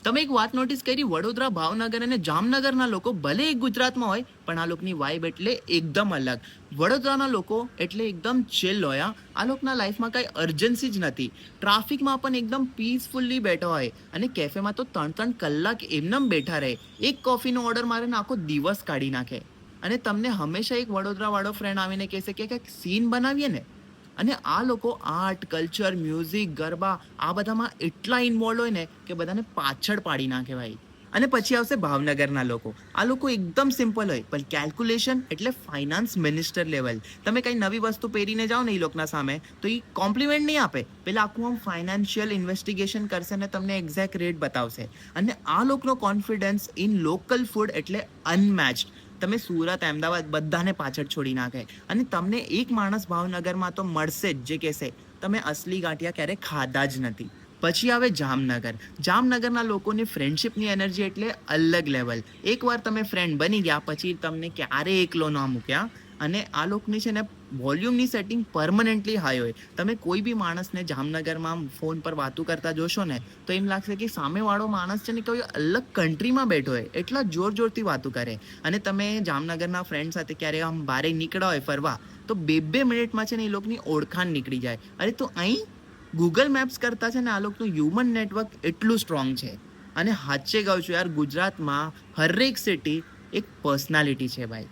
તમે એક વાત નોટિસ કરી, વડોદરા, ભાવનગર અને જામનગરના લોકો ભલે એક ગુજરાતમાં હોય, પણ આ લોકોની વાઇબ એટલે એકદમ અલગ. વડોદરાના લોકો એટલે એકદમ ચિલ હોય. આ લોકોના લાઈફમાં કાંઈ અર્જન્સી જ નથી. ટ્રાફિકમાં પણ એકદમ પીસફુલ્લી બેઠા હોય અને કેફેમાં તો 3-3 કલાક એમનેમ બેઠા રહે. એક કોફીનો ઓર્ડર મારે ને આખો દિવસ કાઢી નાખે. અને તમને હંમેશા એક વડોદરાવાળો ફ્રેન્ડ આવીને કહેશે કે કંઈક સીન બનાવીએ ને. અને આ લોકો આર્ટ, કલ્ચર, મ્યુઝિક, ગરબા આ બધામાં એટલા ઇન્વોલ્વ હોય ને કે બધાને પાછળ પાડી નાખે ભાઈ. અને પછી આવશે ભાવનગરના લોકો. આ લોકો એકદમ સિમ્પલ હોય પણ કેલ્ક્યુલેશન એટલે ફાઇનાન્સ મિનિસ્ટર લેવલ. તમે કંઈ નવી વસ્તુ પહેરીને જાઓ ને એ લોકોના સામે તો એ કોમ્પ્લિમેન્ટ નહીં આપે, પેલા આખું આમ ફાઇનાન્શિયલ ઇન્વેસ્ટિગેશન કરશે ને તમને એક્ઝેક્ટ રેટ બતાવશે. અને આ લોકોનો કોન્ફિડન્સ ઇન લોકલ ફૂડ એટલે અનમેચ્ડ. તમે સુરત, અમદાવાદ બધાને પાછળ છોડી નાખે. અને તમને એક માણસ ભાવનગરમાં તો મળશે જ જે કહેશે તમે અસલી ગાંઠિયા ક્યારે ખાધા જ નથી. પછી આવે જામનગર. જામનગરના લોકોની ફ્રેન્ડશિપની એનર્જી એટલે અલગ લેવલ. એકવાર તમે ફ્રેન્ડ બની ગયા પછી તમને ક્યારે એકલો ના મૂક્યા. અને આ લોકોની છે ને વોલ્યુમની સેટિંગ પરમનન્ટલી હાઈ હોય. તમે કોઈ બી માણસને જામનગરમાં ફોન પર વાતું કરતા જોશો ને તો એમ લાગશે કે સામેવાળો માણસ છે ને કોઈ અલગ કન્ટ્રીમાં બેઠો હોય, એટલા જોરથી વાતું કરે. અને તમે જામનગરના ફ્રેન્ડ સાથે ક્યારે આમ બહાર નીકળ્યા હોય ફરવા તો 2-2 મિનિટમાં છે ને એ લોકોની ઓળખાણ નીકળી જાય. અરે તો અહીં ગૂગલ મેપ્સ કરતાં છે ને આ લોકોનું હ્યુમન નેટવર્ક એટલું સ્ટ્રોંગ છે. અને સાચે કહું છું યાર, ગુજરાતમાં હરેક સિટી એક પર્સનાલિટી છે ભાઈ.